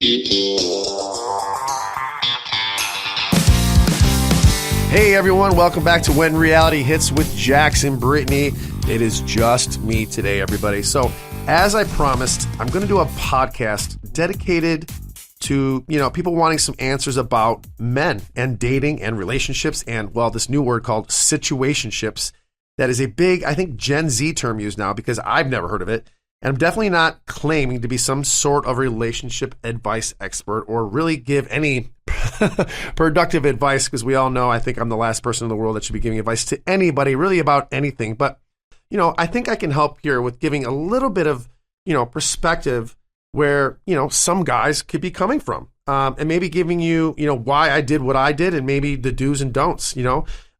Hey everyone, welcome back to When Reality Hits with Jax and Brittany. It is just me today, everybody. So, as I promised, I'm going to do a podcast dedicated to, people wanting some answers about men and dating and relationships and, this new word called situationships. That is a big, I think, Gen Z term used now because I've never heard of it. And I'm definitely not claiming to be some sort of relationship advice expert or really give any productive advice, because we all know I think I'm the last person in the world that should be giving advice to anybody really about anything. But, I think I can help here with giving a little bit of, perspective where, some guys could be coming from, and maybe giving you, why I did what I did and maybe the do's and don'ts,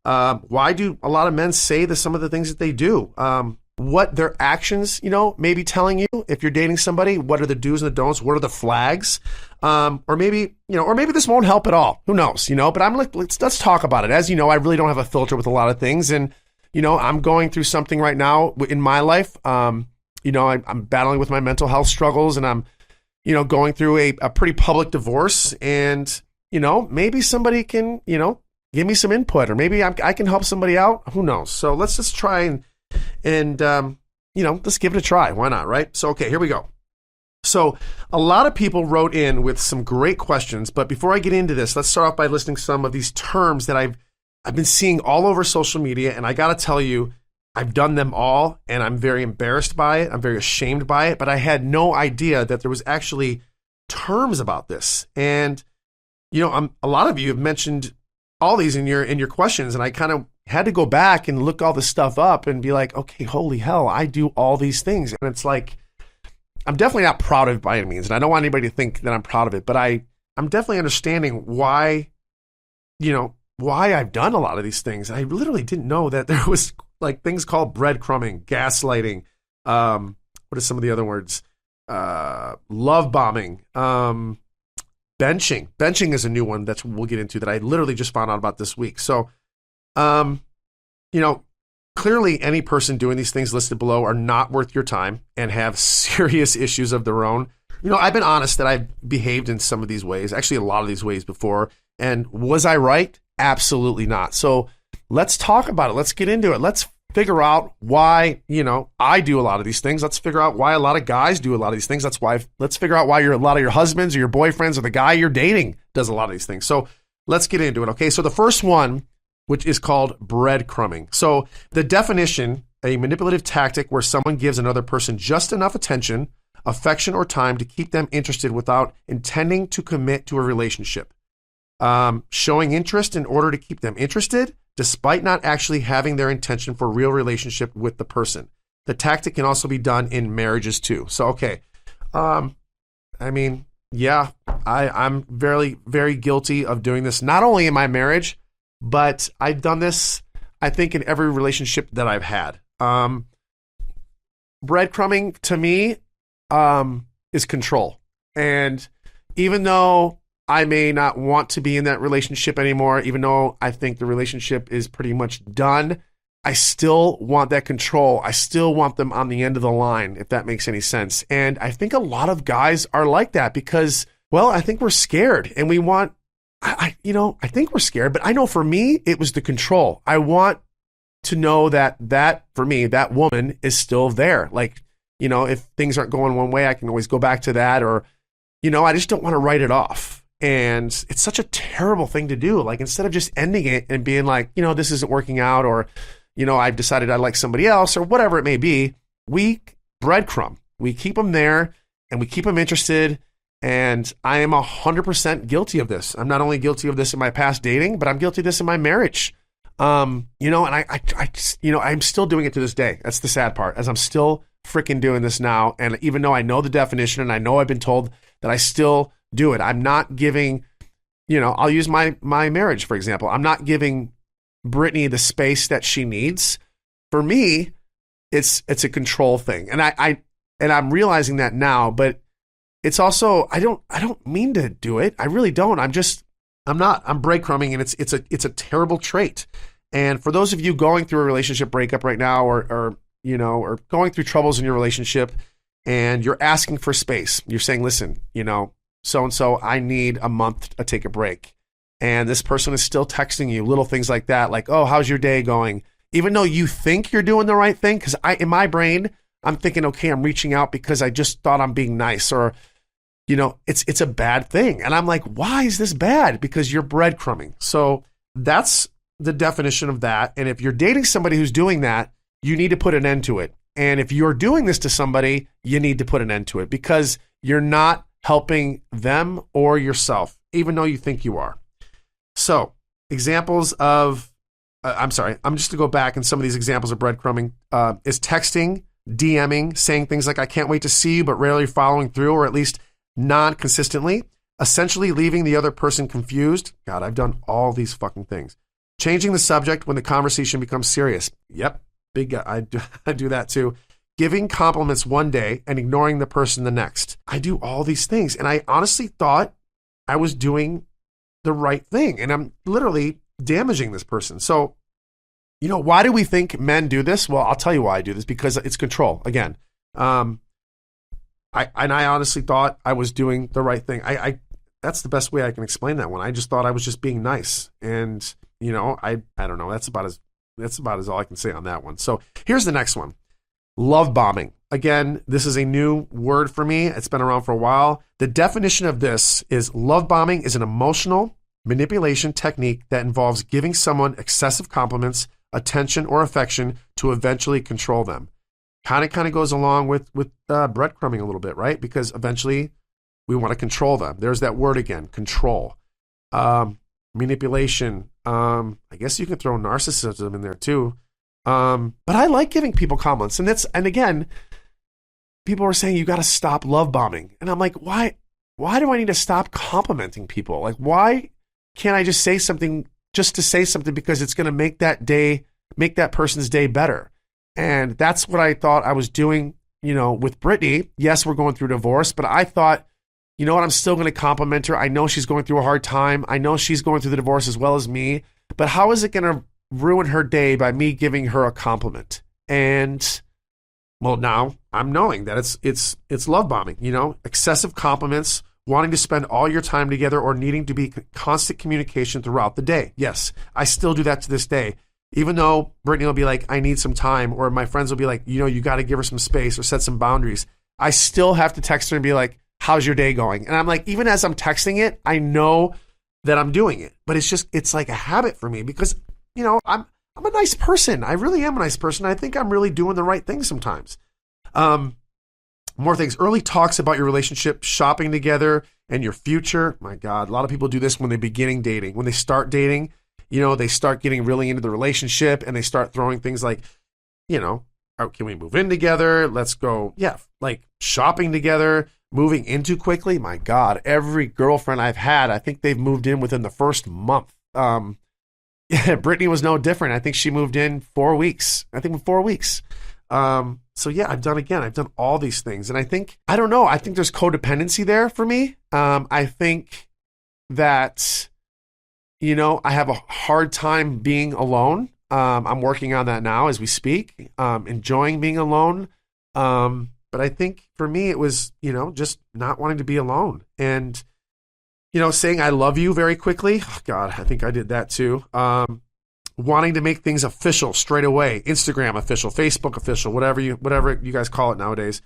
why do a lot of men say some of the things that they do? What their actions, maybe telling you if you're dating somebody, what are the do's and the don'ts? What are the flags? Or maybe this won't help at all. Who knows, but I'm like, let's talk about it. As you know, I really don't have a filter with a lot of things. And, I'm going through something right now in my life. I'm battling with my mental health struggles, and I'm, going through a pretty public divorce, and, maybe somebody can, give me some input, or maybe I can help somebody out. Who knows? So let's just try and let's give it a try. Why not, right? So, okay, here we go. So a lot of people wrote in with some great questions, but before I get into this, let's start off by listing some of these terms that I've been seeing all over social media, and I got to tell you, I've done them all, and I'm very embarrassed by it. I'm very ashamed by it, but I had no idea that there was actually terms about this. And, a lot of you have mentioned all these in your questions, and I kind of had to go back and look all this stuff up and be like, okay, holy hell, I do all these things. And it's like, I'm definitely not proud of it by any means. And I don't want anybody to think that I'm proud of it, but I'm definitely understanding why I've done a lot of these things. I literally didn't know that there was like things called breadcrumbing, gaslighting. What are some of the other words? Love bombing, benching. Benching is a new one that we'll get into that I literally just found out about this week. So, clearly any person doing these things listed below are not worth your time and have serious issues of their own. I've been honest that I've behaved in some of these ways, actually a lot of these ways before. And was I right? Absolutely not. So let's talk about it. Let's get into it. Let's figure out why, I do a lot of these things. Let's figure out why a lot of guys do a lot of these things. Let's figure out why a lot of your husbands or your boyfriends or the guy you're dating does a lot of these things. So let's get into it. Okay. So the first one, which is called breadcrumbing. So the definition, a manipulative tactic where someone gives another person just enough attention, affection, or time to keep them interested without intending to commit to a relationship. Showing interest in order to keep them interested, despite not actually having their intention for a real relationship with the person. The tactic can also be done in marriages too. So, okay. I'm very, very guilty of doing this, not only in my marriage, but I've done this, I think, in every relationship that I've had. Breadcrumbing to me is control. And even though I may not want to be in that relationship anymore, even though I think the relationship is pretty much done, I still want that control. I still want them on the end of the line, if that makes any sense. And I think a lot of guys are like that because, I think we're scared and we want, I think we're scared, but I know for me, it was the control. I want to know that for me, that woman is still there. Like, if things aren't going one way, I can always go back to that, or, I just don't want to write it off. And it's such a terrible thing to do. Like, instead of just ending it and being like, this isn't working out, or, I've decided I like somebody else, or whatever it may be, we breadcrumb. We keep them there and we keep them interested. And I am 100% guilty of this. I'm not only guilty of this in my past dating, but I'm guilty of this in my marriage. And I'm still doing it to this day. That's the sad part, as I'm still freaking doing this now. And even though I know the definition and I know I've been told that, I still do it. I'm not giving, I'll use my marriage, for example. I'm not giving Brittany the space that she needs. For me, it's a control thing. And I'm realizing that now, but it's also, I don't mean to do it. I really don't. I'm breadcrumbing, and it's a terrible trait. And for those of you going through a relationship breakup right now, or going through troubles in your relationship, and you're asking for space, you're saying, listen, so-and-so, I need a month to take a break. And this person is still texting you, little things like that, like, oh, how's your day going? Even though you think you're doing the right thing, because in my brain, I'm thinking, okay, I'm reaching out because I just thought I'm being nice, or, it's a bad thing. And I'm like, why is this bad? Because you're breadcrumbing. So that's the definition of that. And if you're dating somebody who's doing that, you need to put an end to it. And if you're doing this to somebody, you need to put an end to it, because you're not helping them or yourself, even though you think you are. So examples of, I'm just going to go back, and some of these examples of breadcrumbing is texting, DMing, saying things like, I can't wait to see you, but rarely following through, or at least non-consistently, essentially leaving the other person confused. God, I've done all these fucking things. Changing the subject when the conversation becomes serious. Yep, big guy. I do that too. Giving compliments one day and ignoring the person the next. I do all these things, and I honestly thought I was doing the right thing, and I'm literally damaging this person. So, why do we think men do this? Well, I'll tell you why I do this, because it's control. Again, I honestly thought I was doing the right thing. I that's the best way I can explain that one. I just thought I was just being nice, and I don't know. That's about as all I can say on that one. So here's the next one: love bombing. Again, this is a new word for me. It's been around for a while. The definition of this is love bombing is an emotional manipulation technique that involves giving someone excessive compliments, attention, or affection to eventually control them. Kind of goes along with breadcrumbing a little bit, right? Because eventually we want to control them. There's that word again, control. Manipulation. I guess you can throw narcissism in there too. But I like giving people compliments. And again, people are saying you got to stop love bombing. And I'm like, why do I need to stop complimenting people? Like, why can't I just say something just to say something, because it's going to make that person's day better? And that's what I thought I was doing, with Brittany. Yes, we're going through divorce, but I thought, you know what, I'm still going to compliment her. I know she's going through a hard time. I know she's going through the divorce as well as me, but how is it going to ruin her day by me giving her a compliment? And well, now I'm knowing that it's love bombing, excessive compliments, wanting to spend all your time together, or needing to be constant communication throughout the day. Yes, I still do that to this day. Even though Brittany will be like, I need some time, or my friends will be like, you got to give her some space or set some boundaries, I still have to text her and be like, how's your day going? And I'm like, even as I'm texting it, I know that I'm doing it, but it's like a habit for me, because, I'm a nice person. I really am a nice person. I think I'm really doing the right thing sometimes. More things, early talks about your relationship, shopping together, and your future. My God, a lot of people do this when they're beginning dating. When they start dating, they start getting really into the relationship, and they start throwing things like, oh, can we move in together? Let's go. Yeah. Like shopping together, moving in too quickly. My God, every girlfriend I've had, I think they've moved in within the first month. Brittany was no different. I think she moved in 4 weeks. So yeah, I've done all these things. And I think there's codependency there for me. I think that, I have a hard time being alone. I'm working on that now as we speak, enjoying being alone. But I think for me, it was, just not wanting to be alone, and, saying I love you very quickly. Oh God, I think I did that too. Wanting to make things official straight away, Instagram official, Facebook official, whatever you guys call it nowadays.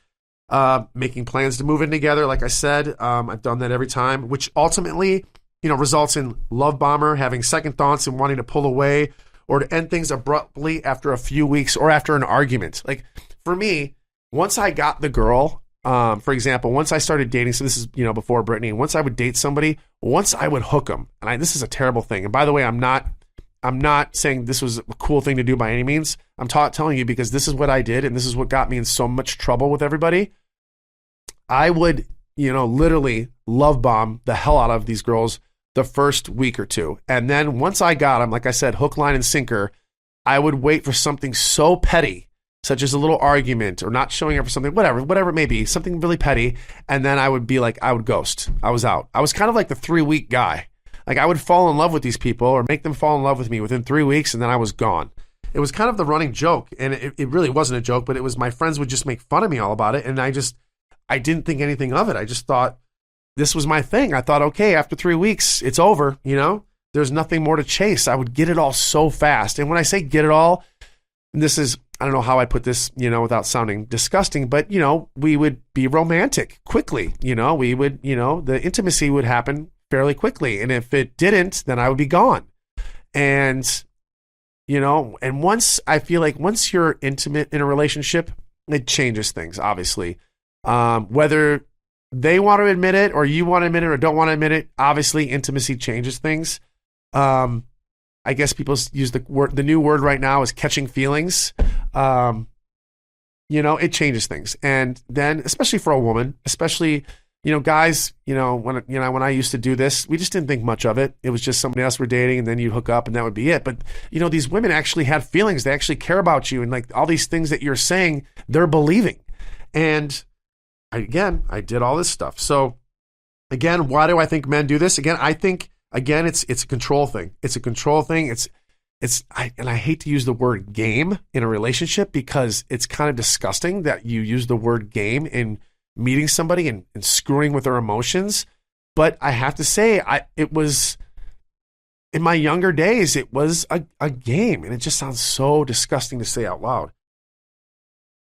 Making plans to move in together. Like I said, I've done that every time, which ultimately, results in love bomber, having second thoughts and wanting to pull away, or to end things abruptly after a few weeks or after an argument. Like for me, once I got the girl, for example, once I started dating, so this is, before Brittany, once I would date somebody, once I would hook them, and this is a terrible thing. And by the way, I'm not saying this was a cool thing to do by any means. I'm telling you, because this is what I did, and this is what got me in so much trouble with everybody. I would, literally love bomb the hell out of these girls the first week or two. And then once I got them, like I said, hook, line, and sinker, I would wait for something so petty, such as a little argument or not showing up for something, whatever it may be, something really petty. And then I would be like, I would ghost. I was out. I was kind of like the 3-week guy. Like I would fall in love with these people or make them fall in love with me within 3 weeks, and then I was gone. It was kind of the running joke, and it really wasn't a joke, but it was, my friends would just make fun of me all about it, and I didn't think anything of it. I just thought, this was my thing. I thought, okay, after 3 weeks, it's over, there's nothing more to chase. I would get it all so fast. And when I say get it all, this is, I don't know how I put this, without sounding disgusting, but, we would be romantic quickly. We would, the intimacy would happen fairly quickly. And if it didn't, then I would be gone. And, and once you're intimate in a relationship, it changes things, obviously. Whether they want to admit it or you want to admit it or don't want to admit it, obviously intimacy changes things. I guess people use the new word right now is catching feelings. It changes things. And then, especially for a woman, especially, guys, when I used to do this, we just didn't think much of it. It was just somebody else we're dating and then you'd hook up and that would be it. But, these women actually have feelings. They actually care about you. And like all these things that you're saying, they're believing. And I did all this stuff. So again, why do I think men do this? Again, I think, it's a control thing. It's a control thing. I hate to use the word game in a relationship because it's kind of disgusting that you use the word game in meeting somebody and screwing with their emotions. But I have to say, it was in my younger days, it was a game, and it just sounds so disgusting to say out loud.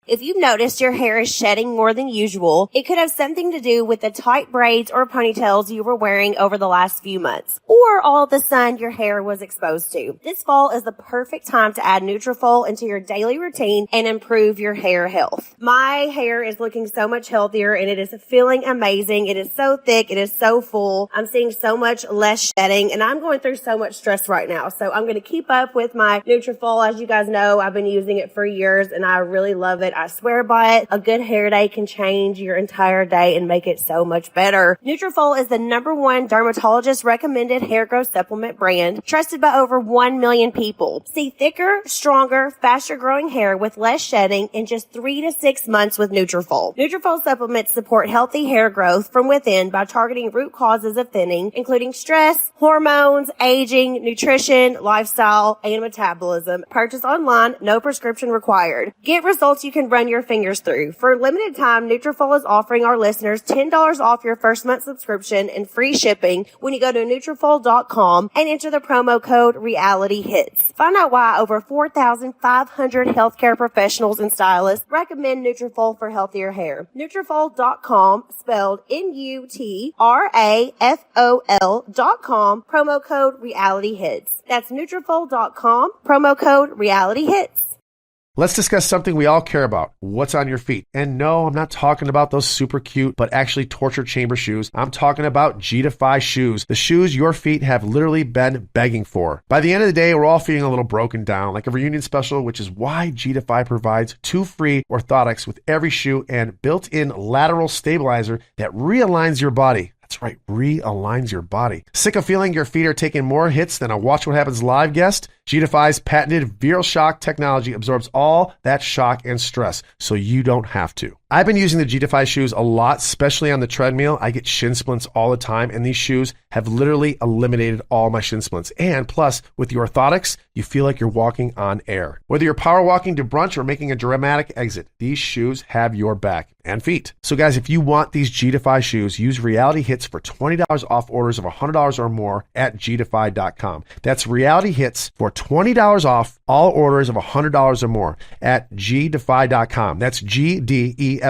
If you've noticed your hair is shedding more than usual, it could have something to do with the tight braids or ponytails you were wearing over the last few months, or all the sun your hair was exposed to. This fall is the perfect time to add Nutrafol into your daily routine and improve your hair health. My hair is looking so much healthier and it is feeling amazing. It is so thick. It is so full. I'm seeing so much less shedding and I'm going through so much stress right now. So I'm going to keep up with my Nutrafol. As you guys know, I've been using it for years and I really love it. I swear by it. A good hair day can change your entire day and make it so much better. Nutrafol is the #1 dermatologist recommended hair growth supplement brand, trusted by over 1 million people. See thicker, stronger, faster growing hair with less shedding in just 3 to 6 months with Nutrafol. Nutrafol supplements support healthy hair growth from within by targeting root causes of thinning, including stress, hormones, aging, nutrition, lifestyle, and metabolism. Purchase online, no prescription required. Get results you can run your fingers through. For a limited time, Nutrafol is offering our listeners $10 off your first month subscription and free shipping when you go to Nutrafol.com and enter the promo code RealityHits. Find out why over 4,500 healthcare professionals and stylists recommend Nutrafol for healthier hair. Nutrafol.com, spelled Nutrafol.com, promo code RealityHits. That's Nutrafol.com, promo code RealityHits. Let's discuss something we all care about. What's on your feet? And no, I'm not talking about those super cute, but actually torture chamber shoes. I'm talking about G-Defy shoes. The shoes your feet have literally been begging for. By the end of the day, we're all feeling a little broken down, like a reunion special, which is why G-Defy provides 2 free orthotics with every shoe and built-in lateral stabilizer that realigns your body. That's right, realigns your body. Sick of feeling your feet are taking more hits than a Watch What Happens live guest? G-Defy's patented Viral Shock technology absorbs all that shock and stress, so you don't have to. I've been using the G-Defy shoes a lot, especially on the treadmill. I get shin splints all the time, and these shoes have literally eliminated all my shin splints. And plus, with the orthotics, you feel like you're walking on air. Whether you're power walking to brunch or making a dramatic exit, these shoes have your back and feet. So guys, if you want these G-Defy shoes, use Reality Hits for $20 off orders of $100 or more at gdefy.com. That's Reality Hits for $20 off all orders of $100 or more at gdefy.com. That's GDEFY.com.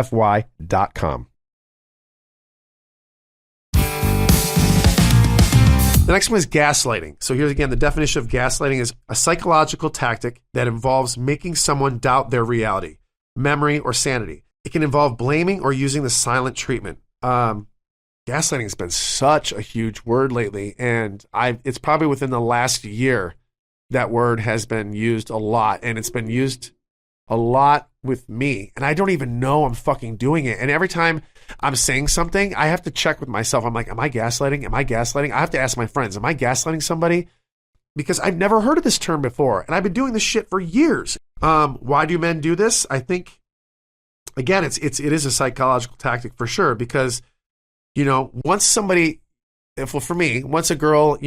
The next one is gaslighting. So here's again, the definition of gaslighting is a psychological tactic that involves making someone doubt their reality, memory, or sanity. It can involve blaming or using the silent treatment. Gaslighting has been such a huge word lately, and it's probably within the last year that word has been used a lot, and it's been used a lot with me, and I don't even know I'm fucking doing it. And every time I'm saying something, I have to check with myself. I'm like, am I gaslighting? Am I gaslighting? I have to ask my friends, am I gaslighting somebody? Because I've never heard of this term before, and I've been doing this shit for years. Why do men do this? I think, again, it is a psychological tactic for sure, because, once somebody, for me, once a girl,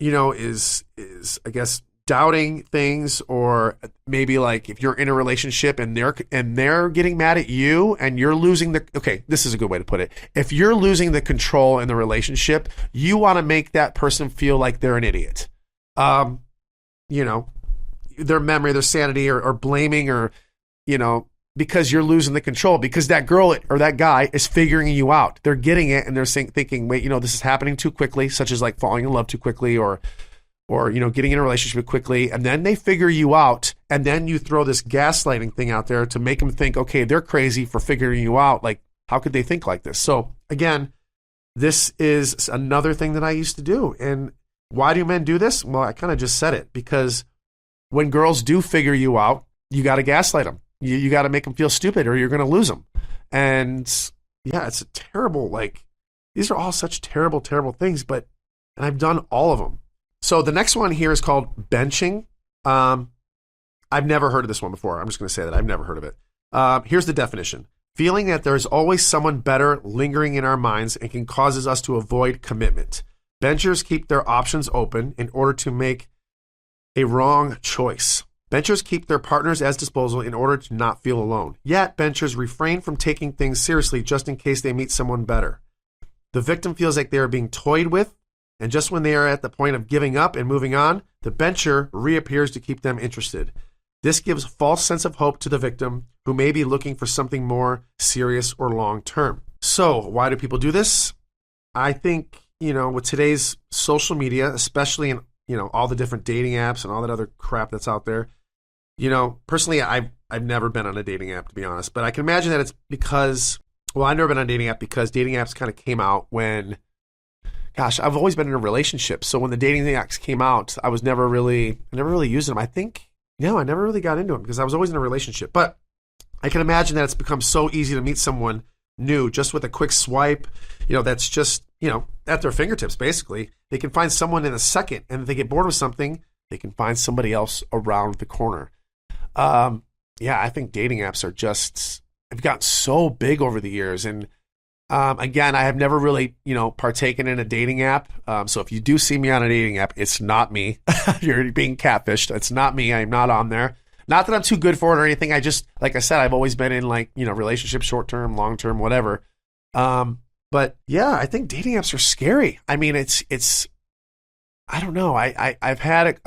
is I guess doubting things, or maybe like if you're in a relationship and they're getting mad at you and you're losing this is a good way to put it. If you're losing the control in the relationship, you want to make that person feel like they're an idiot. Their memory, their sanity, or blaming, or, because you're losing the control, because that girl or that guy is figuring you out. They're getting it, and they're thinking, wait, this is happening too quickly, such as like falling in love too quickly, or getting in a relationship quickly, and then they figure you out, and then you throw this gaslighting thing out there to make them think, okay, they're crazy for figuring you out. Like, how could they think like this? So again, this is another thing that I used to do. And why do men do this? Well, I kind of just said it, because when girls do figure you out, you got to gaslight them. You got to make them feel stupid, or you're going to lose them. And yeah, it's a terrible, these are all such terrible, terrible things, and I've done all of them. So the next one here is called benching. I've never heard of this one before. I'm just going to say that I've never heard of it. Here's the definition. Feeling that there's always someone better lingering in our minds and can causes us to avoid commitment. Benchers keep their options open in order to make a wrong choice. Benchers keep their partners as disposal in order to not feel alone. Yet, benchers refrain from taking things seriously just in case they meet someone better. The victim feels like they are being toyed with, and just when they are at the point of giving up and moving on, the bencher reappears to keep them interested. This gives a false sense of hope to the victim, who may be looking for something more serious or long-term. So, why do people do this? I think, with today's social media, especially in, all the different dating apps and all that other crap that's out there, personally, I've never been on a dating app, to be honest, but I can imagine that it's because, I've never been on a dating app because dating apps kind of came out when, I've always been in a relationship. So when the dating apps came out, I never really used them. I think, I never really got into them because I was always in a relationship. But I can imagine that it's become so easy to meet someone new just with a quick swipe, that's just, at their fingertips, basically. They can find someone in a second, and if they get bored with something, they can find somebody else around the corner. I think dating apps have gotten so big over the years. And again, I have never really, partaken in a dating app. So if you do see me on a dating app, it's not me. You're being catfished. It's not me. I'm not on there. Not that I'm too good for it or anything. I just, like I said, I've always been in relationships, short-term, long-term, whatever. But yeah, I think dating apps are scary. I mean, it's, I don't know. I've had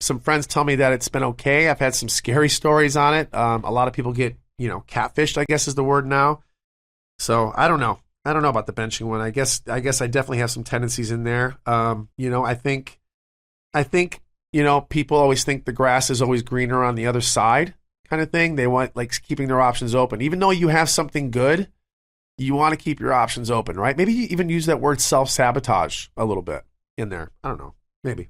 some friends tell me that it's been okay. I've had some scary stories on it. A lot of people get, catfished, I guess is the word now. So I don't know. I don't know about the benching one. I guess I definitely have some tendencies in there. I think, people always think the grass is always greener on the other side kind of thing. They want keeping their options open. Even though you have something good, you want to keep your options open, right? Maybe you even use that word self-sabotage a little bit in there. I don't know. Maybe.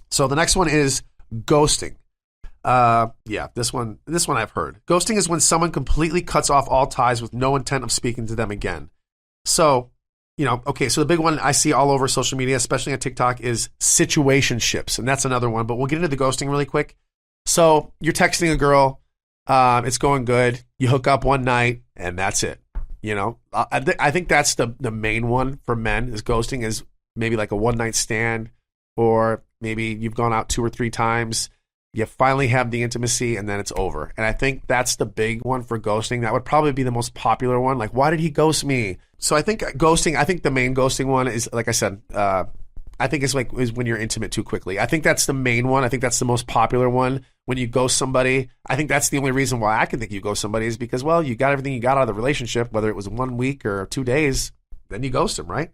So the next one is ghosting. This one I've heard. Ghosting is when someone completely cuts off all ties with no intent of speaking to them again. So, so the big one I see all over social media, especially on TikTok, is situationships. And that's another one, but we'll get into the ghosting really quick. So you're texting a girl, it's going good. You hook up one night and that's it. I think that's the main one for men is ghosting, is maybe like a one night stand, or maybe you've gone out 2 or 3 times. You finally have the intimacy and then it's over. And I think that's the big one for ghosting. That would probably be the most popular one. Like, why did he ghost me? So I think the main ghosting one is, like I said, I think is when you're intimate too quickly. I think that's the main one. I think that's the most popular one. When you ghost somebody, I think that's the only reason why I can think you ghost somebody is because, you got everything you got out of the relationship, whether it was 1 week or 2 days, then you ghost them, right?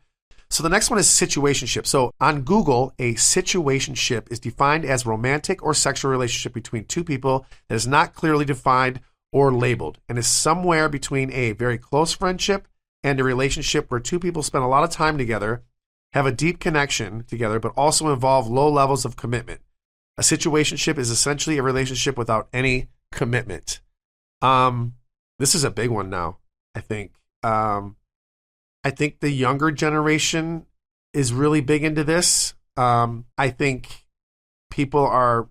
So the next one is situationship. So on Google, a situationship is defined as romantic or sexual relationship between two people that is not clearly defined or labeled and is somewhere between a very close friendship and a relationship where two people spend a lot of time together, have a deep connection together, but also involve low levels of commitment. A situationship is essentially a relationship without any commitment. This is a big one now, I think. I think the younger generation is really big into this. I think people are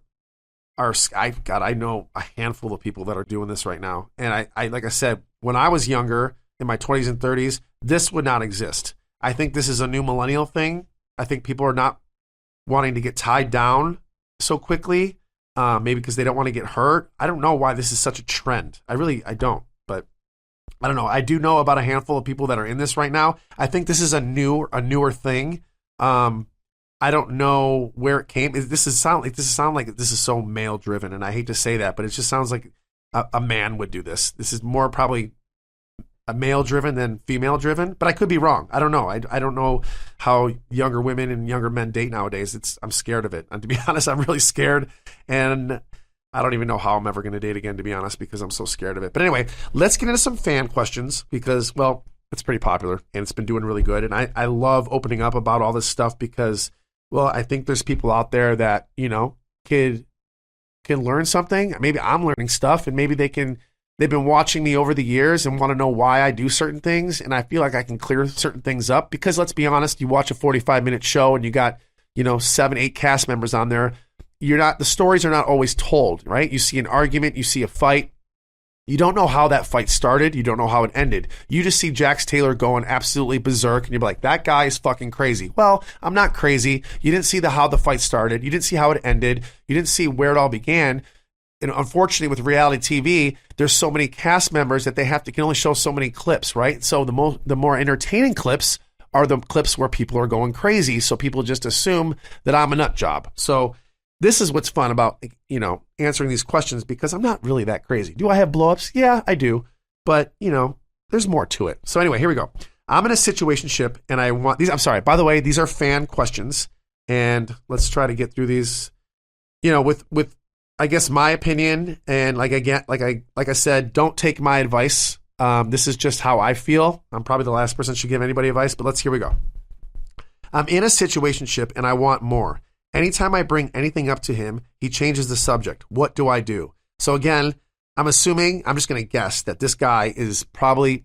I know a handful of people that are doing this right now. And I like I said, when I was younger, in my 20s and 30s, this would not exist. I think this is a new millennial thing. I think people are not wanting to get tied down so quickly. Maybe because they don't want to get hurt. I don't know why this is such a trend. I don't. But I don't know. I do know about a handful of people that are in this right now. I think this is a newer thing. I don't know where it came. This is sound like this is so male driven, and I hate to say that, but it just sounds like a man would do this. This is more probably a male driven than female driven, but I could be wrong. I don't know. I don't know how younger women and younger men date nowadays. I'm scared of it. And to be honest, I'm really scared, and I don't even know how I'm ever going to date again, to be honest, because I'm so scared of it. But anyway, let's get into some fan questions because, well, it's pretty popular and it's been doing really good. And I love opening up about all this stuff because, well, I think there's people out there that, can learn something. Maybe I'm learning stuff, and maybe they've been watching me over the years and want to know why I do certain things. And I feel like I can clear certain things up because, let's be honest, you watch a 45-minute show and you got, 7, 8 cast members on there. The stories are not always told, right? You see an argument, you see a fight. You don't know how that fight started. You don't know how it ended. You just see Jax Taylor going absolutely berserk, and you're like, that guy is fucking crazy. Well, I'm not crazy. You didn't see how the fight started. You didn't see how it ended. You didn't see where it all began. And unfortunately, with reality TV, there's so many cast members that they can only show so many clips, right? So the more entertaining clips are the clips where people are going crazy. So people just assume that I'm a nut job. So this is what's fun about, answering these questions, because I'm not really that crazy. Do I have blowups? Yeah, I do. But, there's more to it. So anyway, here we go. I'm in a situationship and I want these. I'm sorry. By the way, these are fan questions, and let's try to get through these, with I guess my opinion. And like I said, don't take my advice. This is just how I feel. I'm probably the last person who should give anybody advice, but here we go. I'm in a situationship and I want more. Anytime I bring anything up to him, he changes the subject. What do I do? So again, I'm just going to guess that this guy is probably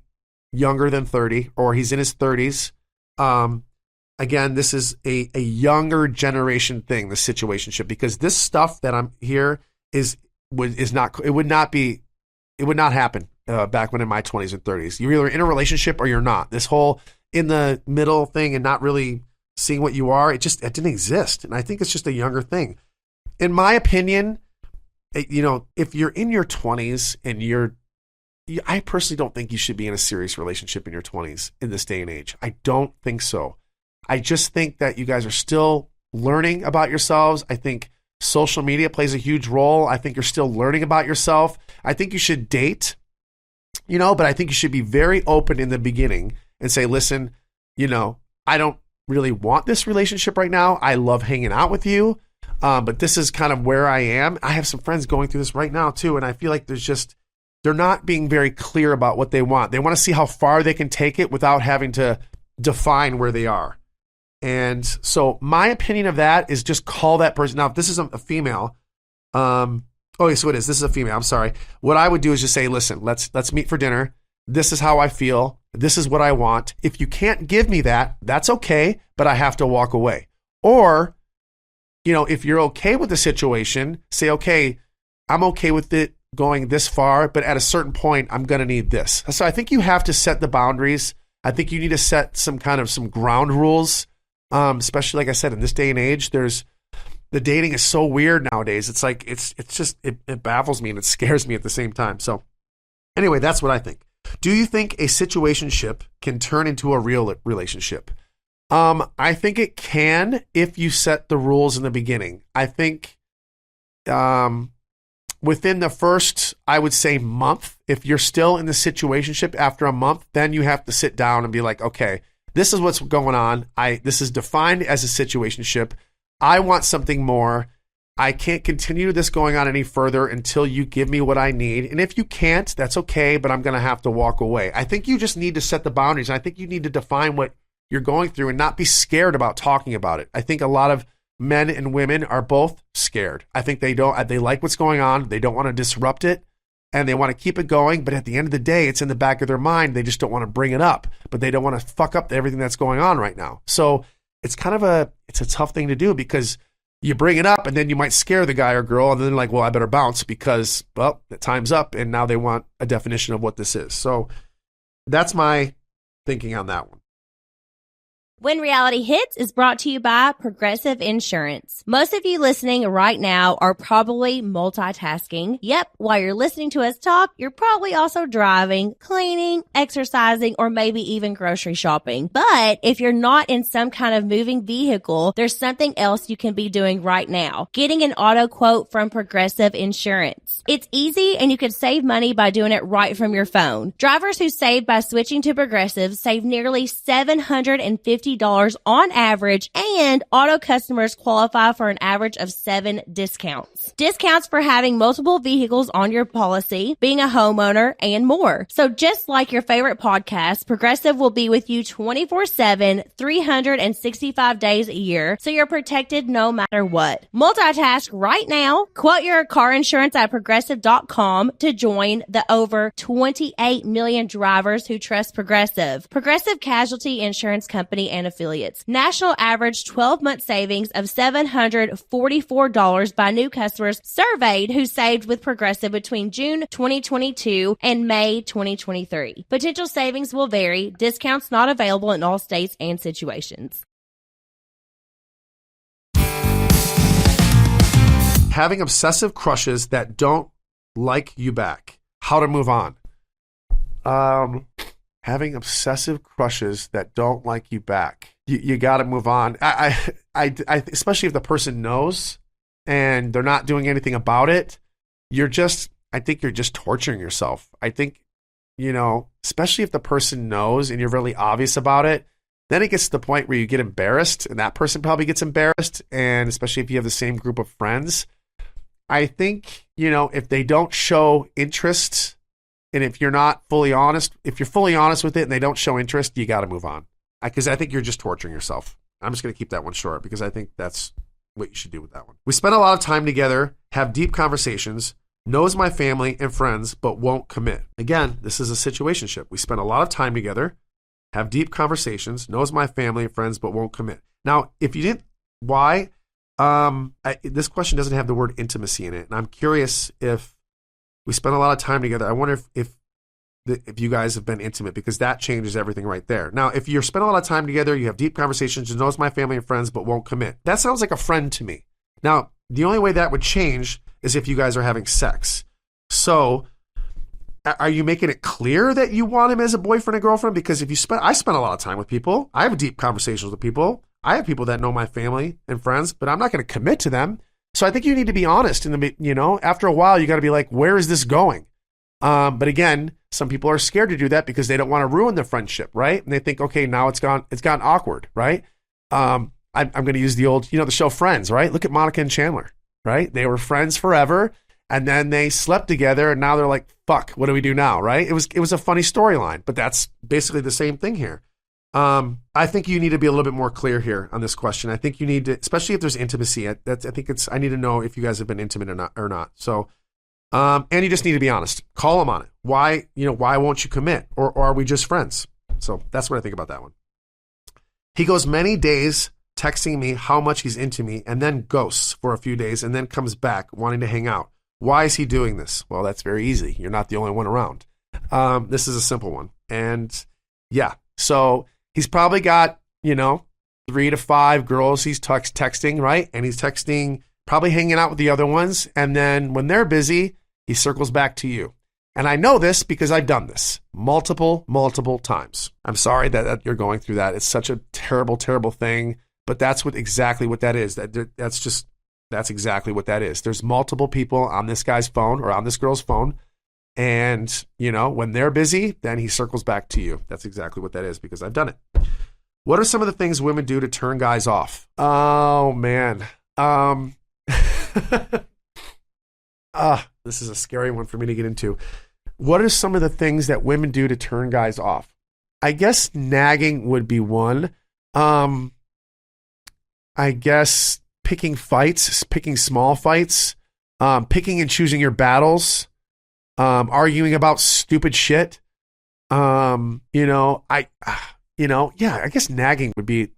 younger than 30, or he's in his 30s. Again, this is a younger generation thing, the situationship, because this stuff that I'm here would not happen back when in my 20s and 30s. You're either in a relationship or you're not. This whole in the middle thing and not really seeing what you are, it didn't exist. And I think it's just a younger thing. In my opinion, if you're in your 20s and I personally don't think you should be in a serious relationship in your 20s in this day and age. I don't think so. I just think that you guys are still learning about yourselves. I think social media plays a huge role. I think you're still learning about yourself. I think you should date, but I think you should be very open in the beginning and say, listen, I don't really want this relationship right now. I love hanging out with you, but this is kind of where I am. I have some friends going through this right now too, and I feel like they're not being very clear about what they want. They want to see how far they can take it without having to define where they are. And so my opinion of that is just call that person. Now, if this is a female, so it is. This is a female. I'm sorry. What I would do is just say, listen, let's meet for dinner. This is how I feel. This is what I want. If you can't give me that, that's okay, but I have to walk away. Or, if you're okay with the situation, say, okay, I'm okay with it going this far, but at a certain point, I'm going to need this. So I think you have to set the boundaries. I think you need to set some ground rules, especially, like I said, in this day and age, the dating is so weird nowadays. It's like, it baffles me and it scares me at the same time. So anyway, that's what I think. Do you think a situationship can turn into a real relationship? I think it can if you set the rules in the beginning. I think within the first, I would say, month, if you're still in the situationship after a month, then you have to sit down and be like, okay, this is what's going on. This is defined as a situationship. I want something more. I can't continue this going on any further until you give me what I need. And if you can't, that's okay, but I'm going to have to walk away. I think you just need to set the boundaries. I think you need to define what you're going through and not be scared about talking about it. I think a lot of men and women are both scared. I think they like what's going on. They don't want to disrupt it and they want to keep it going. But at the end of the day, it's in the back of their mind. They just don't want to bring it up, but they don't want to fuck up everything that's going on right now. So it's it's a tough thing to do because you bring it up and then you might scare the guy or girl and then they're like, well, I better bounce because, well, the time's up and now they want a definition of what this is. So that's my thinking on that one. When Reality Hits is brought to you by Progressive Insurance. Most of you listening right now are probably multitasking. Yep, while you're listening to us talk, you're probably also driving, cleaning, exercising, or maybe even grocery shopping. But if you're not in some kind of moving vehicle, there's something else you can be doing right now. Getting an auto quote from Progressive Insurance. It's easy and you can save money by doing it right from your phone. Drivers who save by switching to Progressive save nearly $750 on average, and auto customers qualify for an average of 7 discounts. Discounts for having multiple vehicles on your policy, being a homeowner, and more. So just like your favorite podcast, Progressive will be with you 24/7, 365 days a year, so you're protected no matter what. Multitask right now. Quote your car insurance at progressive.com to join the over 28 million drivers who trust Progressive. Progressive Casualty Insurance Company and affiliates. National average 12-month savings of $744 by new customers surveyed who saved with Progressive between June 2022 and May 2023. Potential savings will vary. Discounts not available in all states and situations. Having obsessive crushes that don't like you back. How to move on. Having obsessive crushes that don't like you back. You got to move on. I especially if the person knows and they're not doing anything about it. I think you're just torturing yourself. I think, especially if the person knows and you're really obvious about it, then it gets to the point where you get embarrassed and that person probably gets embarrassed. And especially if you have the same group of friends, I think, if they don't show interest and if you're not fully honest, if you're fully honest with it and they don't show interest, you got to move on. Because I think you're just torturing yourself. I'm just going to keep that one short because I think that's what you should do with that one. We spend a lot of time together, have deep conversations, knows my family and friends, but won't commit. Again, this is a situationship. We spend a lot of time together, have deep conversations, knows my family and friends, but won't commit. Now, if you didn't, why? This question doesn't have the word intimacy in it. And I'm curious if we spend a lot of time together. I wonder if you guys have been intimate, because that changes everything right there. Now, if you're spending a lot of time together, you have deep conversations, knows my family and friends, but won't commit. That sounds like a friend to me. Now, the only way that would change is if you guys are having sex. So are you making it clear that you want him as a boyfriend or girlfriend? Because I spend a lot of time with people. I have deep conversations with people. I have people that know my family and friends, but I'm not going to commit to them. So I think you need to be honest. After a while, you got to be like, where is this going? But again, some people are scared to do that because they don't want to ruin their friendship, right? And they think, okay, now it's gotten awkward, right? I'm going to use the show Friends, right? Look at Monica and Chandler, right? They were friends forever, and then they slept together, and now they're like, fuck, what do we do now, right? It was a funny storyline, but that's basically the same thing here. I think you need to be a little bit more clear here on this question. I think you need to, especially if there's intimacy. I need to know if you guys have been intimate or not. So. And you just need to be honest. Call him on it. Why won't you commit? Or are we just friends? So that's what I think about that one. He goes many days texting me how much he's into me and then ghosts for a few days and then comes back wanting to hang out. Why is he doing this? Well, that's very easy. You're not the only one around. This is a simple one. And yeah, so he's probably got, 3 to 5 girls he's texting, right? And he's texting, probably hanging out with the other ones. And then when they're busy, he circles back to you. And I know this because I've done this multiple times. I'm sorry that you're going through that. It's such a terrible, terrible thing. But that's exactly what that is. That's exactly what that is. There's multiple people on this guy's phone or on this girl's phone. And, when they're busy, then he circles back to you. That's exactly what that is because I've done it. What are some of the things women do to turn guys off? Oh, man. This is a scary one for me to get into. What are some of the things that women do to turn guys off? I guess nagging would be one. I guess picking fights, picking small fights, picking and choosing your battles, arguing about stupid shit. I guess nagging would be,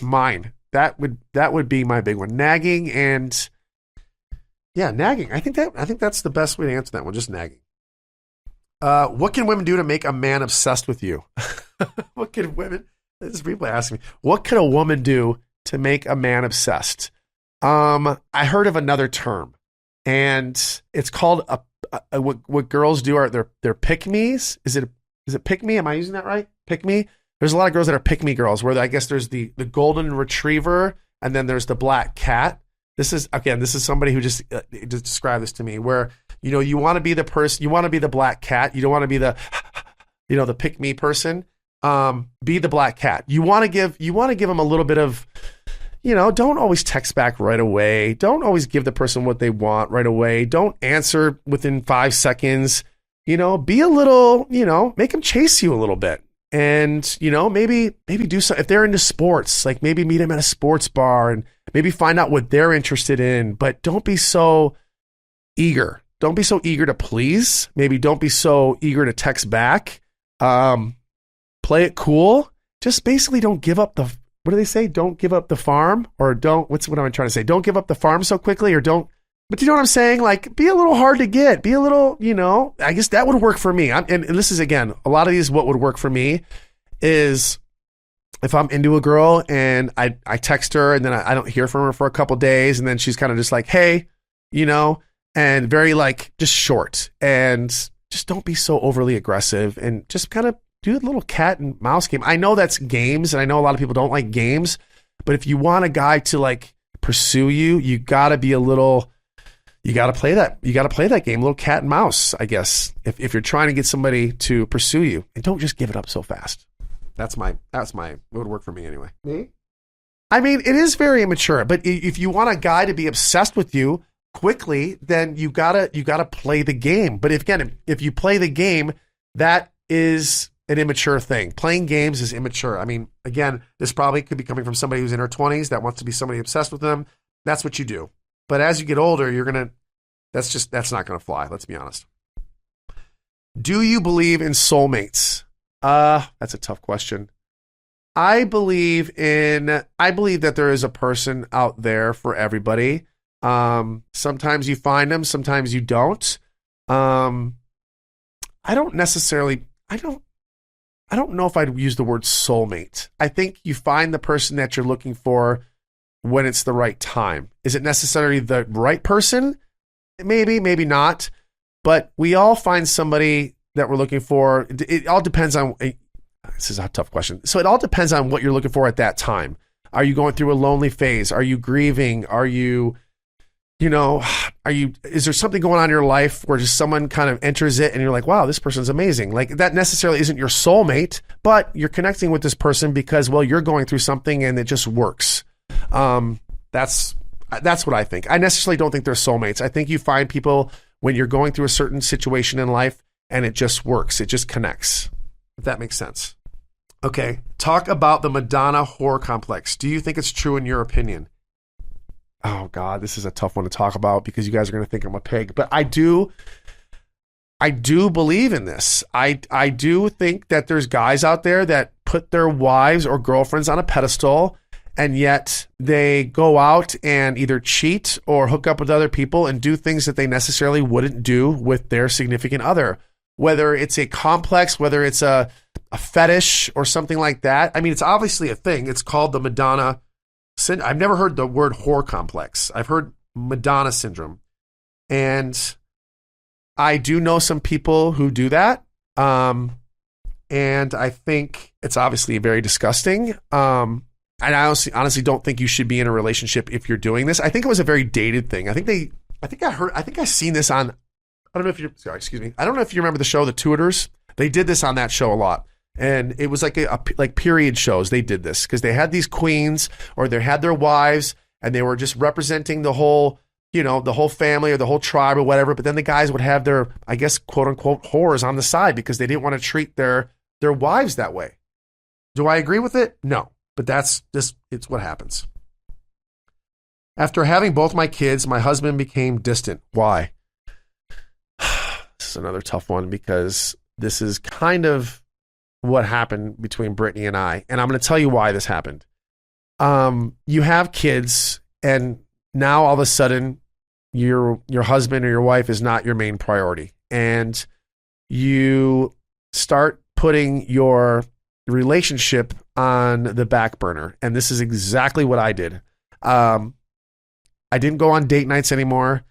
mine. That would be my big one. Nagging and nagging. I think that's the best way to answer that one. Just nagging. What can women do to make a man obsessed with you? What can women There's people asking me, what could a woman do to make a man obsessed? I heard of another term, and it's called what girls do are they're pick-me's. Is it pick-me? Am I using that right? Pick-me? There's a lot of girls that are pick-me girls, where I guess there's the golden retriever, and then there's the black cat. This is somebody who just described this to me, where, you want to be the person, you want to be the black cat. You don't want to be the, the pick-me person. Be the black cat. You want to give them a little bit of, don't always text back right away. Don't always give the person what they want right away. Don't answer within 5 seconds. Be a little, make them chase you a little bit. And, maybe do something. If they're into sports, like maybe meet them at a sports bar and maybe find out what they're interested in. But don't be so eager. Don't be so eager to please. Maybe don't be so eager to text back. Play it cool. Just basically don't give up the, what do they say? Don't give up the farm, or what am I trying to say? Don't give up the farm so quickly, or don't, but you know what I'm saying? Like, be a little hard to get, be a little, I guess that would work for me. And this is, again, a lot of these, what would work for me is if I'm into a girl and I text her and then I don't hear from her for a couple days, and then she's kind of just like, hey, and very like just short, and just don't be so overly aggressive, and just kind of do a little cat and mouse game. I know that's games, and I know a lot of people don't like games, but if you want a guy to like pursue you, you gotta be a little, you gotta play that game, a little cat and mouse, I guess, if you're trying to get somebody to pursue you, and don't just give it up so fast. That's my, it would work for me anyway. Me? I mean, it is very immature, but if you want a guy to be obsessed with you quickly, then you gotta play the game. But if you play the game, that is an immature thing. Playing games is immature. I mean, again, this probably could be coming from somebody who's in her 20s that wants to be somebody obsessed with them. That's what you do. But as you get older, that's not gonna fly. Let's be honest. Do you believe in soulmates? That's a tough question. I believe that there is a person out there for everybody. Sometimes you find them, sometimes you don't. I don't know if I'd use the word soulmate. I think you find the person that you're looking for when it's the right time. Is it necessarily the right person? Maybe, maybe not. But we all find somebody that we're looking for. It all depends on, this is a tough question. So it all depends on what you're looking for at that time. Are you going through a lonely phase? Are you grieving? Are you, is there something going on in your life where just someone kind of enters it and you're like, wow, this person's amazing. Like, that necessarily isn't your soulmate, but you're connecting with this person because, well, you're going through something and it just works. That's what I think. I necessarily don't think they're soulmates. I think you find people when you're going through a certain situation in life and it just works. It just connects. If that makes sense. Okay. Talk about the Madonna whore complex. Do you think it's true in your opinion? Oh God, this is a tough one to talk about because you guys are going to think I'm a pig, but I do believe in this. I do think that there's guys out there that put their wives or girlfriends on a pedestal, and yet they go out and either cheat or hook up with other people and do things that they necessarily wouldn't do with their significant other. Whether it's a complex, whether it's a fetish or something like that. I mean, it's obviously a thing. It's called the Madonna syndrome. I've never heard the word whore complex. I've heard Madonna syndrome. And I do know some people who do that. And I think it's obviously very disgusting. And I honestly don't think you should be in a relationship if you're doing this. I think it was a very dated thing. I think I've seen this on, I don't know if you remember the show, The Tutors. They did this on that show a lot. And it was like like period shows. They did this because they had these queens or they had their wives and they were just representing the whole, the whole family or the whole tribe or whatever. But then the guys would have their, I guess, quote unquote, whores on the side because they didn't want to treat their wives that way. Do I agree with it? No, but it's what happens. After having both my kids, my husband became distant. Why? This is another tough one because this is kind of what happened between Brittany and I. And I'm going to tell you why this happened. You have kids and now all of a sudden your husband or your wife is not your main priority. And you start putting your relationship on the back burner. And this is exactly what I did. I didn't go on date nights anymore.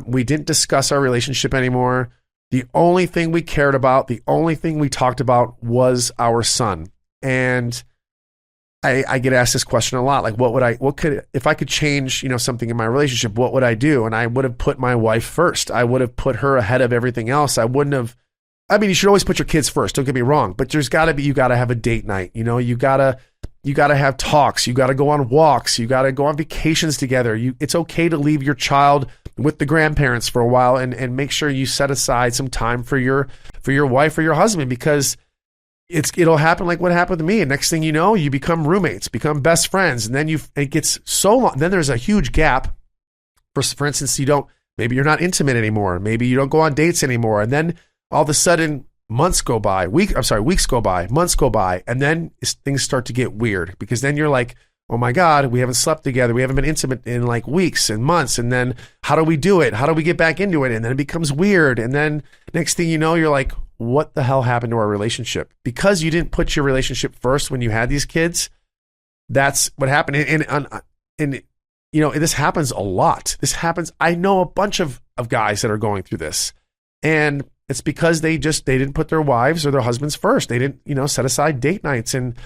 We didn't discuss our relationship anymore. The only thing we cared about, the only thing we talked about was our son. And I get asked this question a lot. Like, if I could change, something in my relationship, what would I do? And I would have put my wife first. I would have put her ahead of everything else. You should always put your kids first. Don't get me wrong, but you got to have a date night. You got to have talks. You got to go on walks. You got to go on vacations together. It's okay to leave your child with the grandparents for a while and make sure you set aside some time for your wife or your husband, because it'll happen like what happened to me. And next thing you know, you become roommates, become best friends. And then it gets so long. Then there's a huge gap. For instance, maybe you're not intimate anymore. Maybe you don't go on dates anymore. And then all of a sudden weeks go by, months go by. And then things start to get weird, because then you're like, oh my God, we haven't slept together. We haven't been intimate in like weeks and months. And then how do we do it? How do we get back into it? And then it becomes weird. And then next thing you know, you're like, what the hell happened to our relationship? Because you didn't put your relationship first when you had these kids. That's what happened. And this happens a lot. I know a bunch of guys that are going through this. And it's because they didn't put their wives or their husbands first. They didn't, set aside date nights. And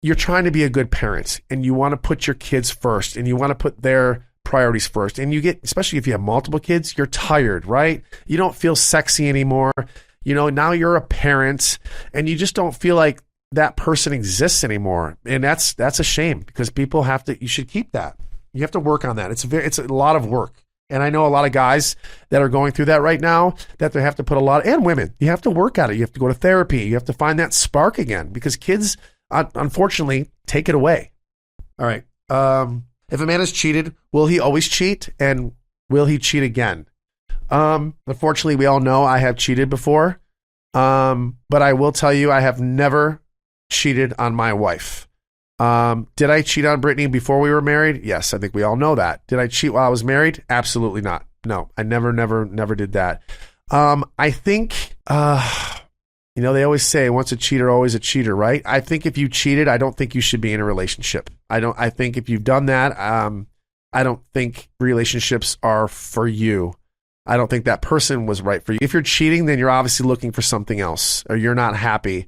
you're trying to be a good parent, and you want to put your kids first, and you want to put their priorities first. And especially if you have multiple kids, you're tired, right? You don't feel sexy anymore. Now you're a parent, and you just don't feel like that person exists anymore. And that's a shame, because you should keep that. You have to work on that. It's a lot of work. And I know a lot of guys that are going through that right now, that they have to put and women, you have to work at it. You have to go to therapy. You have to find that spark again, because kids, unfortunately, take it away. All right. If a man has cheated, will he always cheat? And will he cheat again? Unfortunately, we all know I have cheated before. But I will tell you, I have never cheated on my wife. Did I cheat on Brittany before we were married? Yes, I think we all know that. Did I cheat while I was married? Absolutely not. No, I never did that. I think, they always say once a cheater, always a cheater, right? I think if you cheated, I don't think you should be in a relationship. I think if you've done that, I don't think relationships are for you. I don't think that person was right for you. If you're cheating, then you're obviously looking for something else, or you're not happy.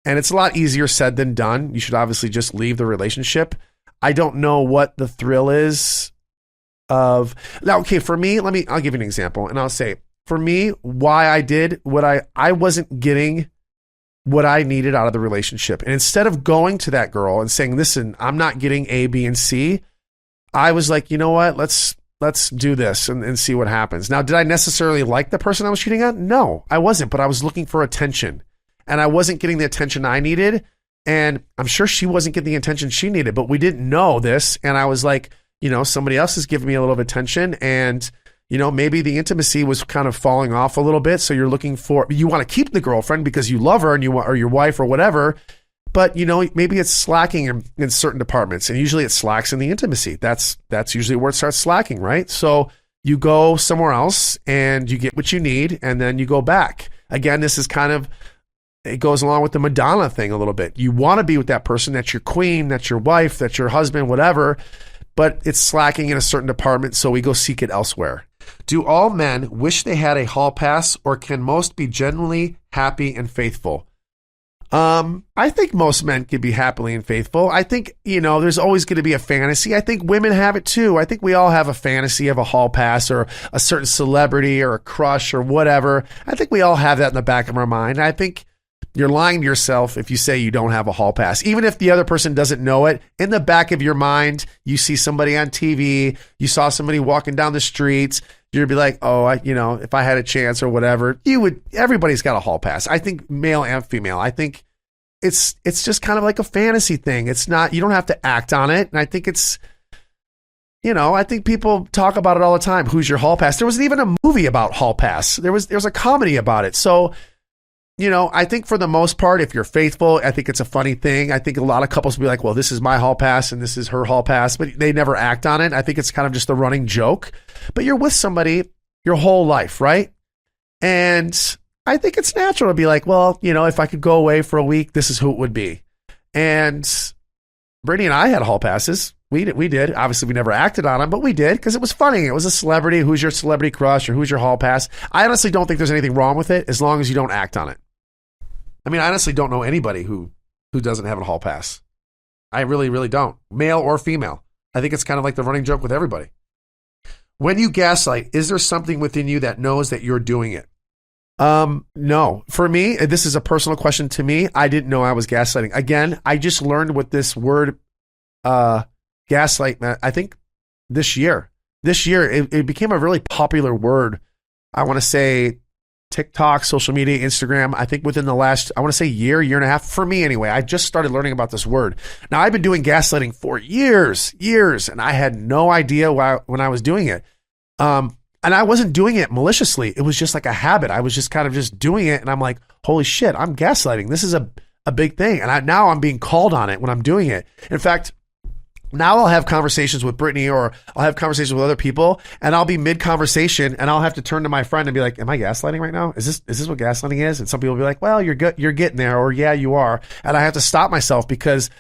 And it's a lot easier said than done. You should obviously just leave the relationship. I don't know what the thrill is of. Now, okay, for me, I'll give you an example, and I'll say, for me, why I did what I wasn't getting what I needed out of the relationship. And instead of going to that girl and saying, listen, I'm not getting A, B, and C, I was like, you know what? Let's do this and see what happens. Now, did I necessarily like the person I was cheating on? No, I wasn't, but I was looking for attention. And I wasn't getting the attention I needed. And I'm sure she wasn't getting the attention she needed, but we didn't know this. And I was like, somebody else is giving me a little bit of attention. And, maybe the intimacy was kind of falling off a little bit. So you want to keep the girlfriend because you love her, and or your wife or whatever. But, maybe it's slacking in certain departments. And usually it slacks in the intimacy. That's usually where it starts slacking, right? So you go somewhere else and you get what you need, and then you go back. Again, this is it goes along with the Madonna thing a little bit. You want to be with that person. That's your queen. That's your wife. That's your husband, whatever. But it's slacking in a certain department, so we go seek it elsewhere. Do all men wish they had a hall pass, or can most be genuinely happy and faithful? I think most men can be happily and faithful. I think, there's always going to be a fantasy. I think women have it too. I think we all have a fantasy of a hall pass, or a certain celebrity, or a crush, or whatever. I think we all have that in the back of our mind. I think you're lying to yourself if you say you don't have a hall pass. Even if the other person doesn't know it, in the back of your mind, you see somebody on TV, you saw somebody walking down the streets, you'd be like, oh, if I had a chance or whatever, everybody's got a hall pass. I think male and female. I think it's just kind of like a fantasy thing. It's not, you don't have to act on it. And I think I think people talk about it all the time. Who's your hall pass? There wasn't even a movie about hall pass. There was a comedy about it. So, I think for the most part, if you're faithful, I think it's a funny thing. I think a lot of couples will be like, well, this is my hall pass and this is her hall pass, but they never act on it. I think it's kind of just a running joke, but you're with somebody your whole life, right? And I think it's natural to be like, well, if I could go away for a week, this is who it would be. And Brittany and I had hall passes. We did. Obviously, we never acted on them, but we did because it was funny. It was a celebrity. Who's your celebrity crush or who's your hall pass? I honestly don't think there's anything wrong with it as long as you don't act on it. I mean, I honestly don't know anybody who doesn't have a hall pass. I really, really don't. Male or female. I think it's kind of like the running joke with everybody. When you gaslight, is there something within you that knows that you're doing it? No. For me, this is a personal question to me. I didn't know I was gaslighting. Again, I just learned what this word gaslight meant, I think, this year. This year, it became a really popular word. I want to say TikTok, social media, Instagram, I think within the last, I want to say year and a half, for me anyway. I just started learning about this word. Now, I've been doing gaslighting for years, and I had no idea when I was doing it. And I wasn't doing it maliciously. It was just like a habit. I was just kind of just doing it. And I'm like, holy shit, I'm gaslighting. This is a big thing. And now I'm being called on it when I'm doing it. In fact, now I'll have conversations with Brittany or I'll have conversations with other people and I'll be mid-conversation and I'll have to turn to my friend and be like, am I gaslighting right now? Is this what gaslighting is? And some people will be like, well, you're getting there, or yeah, you are. And I have to stop myself because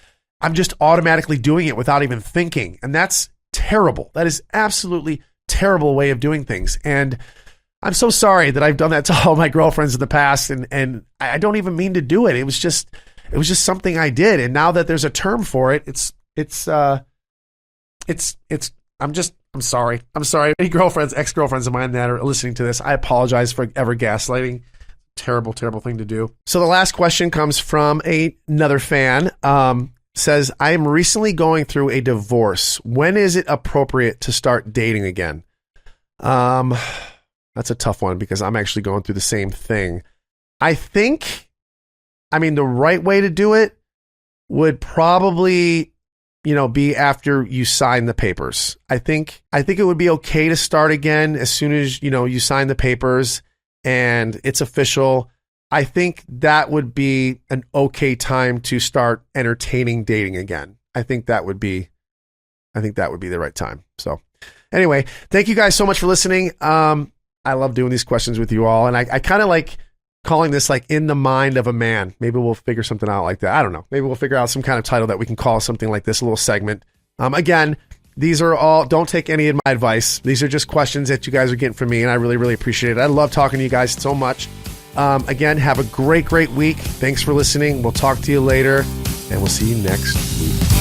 I'm just automatically doing it without even thinking. And that's terrible. That is absolutely terrible way of doing things. And I'm so sorry that I've done that to all my girlfriends in the past. And I don't even mean to do it. It was just something I did. And now that there's a term for it, I'm sorry. I'm sorry. Any girlfriends, ex-girlfriends of mine that are listening to this, I apologize for ever gaslighting. Terrible, terrible thing to do. So the last question comes from another fan. Says, I am recently going through a divorce. When is it appropriate to start dating again? That's a tough one because I'm actually going through the same thing. The right way to do it would probably, be after you sign the papers. I think it would be okay to start again as soon as, you sign the papers and it's official. I think that would be an okay time to start entertaining dating again. I think that would be the right time. So anyway, thank you guys so much for listening. I love doing these questions with you all. And I kind of like calling this like in the mind of a man. Maybe we'll figure something out like that. I don't know. Maybe we'll figure out some kind of title that we can call something like this, a little segment. Again, these are all, don't take any of my advice. These are just questions that you guys are getting from me. And I really, really appreciate it. I love talking to you guys so much. Again, have a great week. Thanks for listening. We'll talk to you later and we'll see you next week.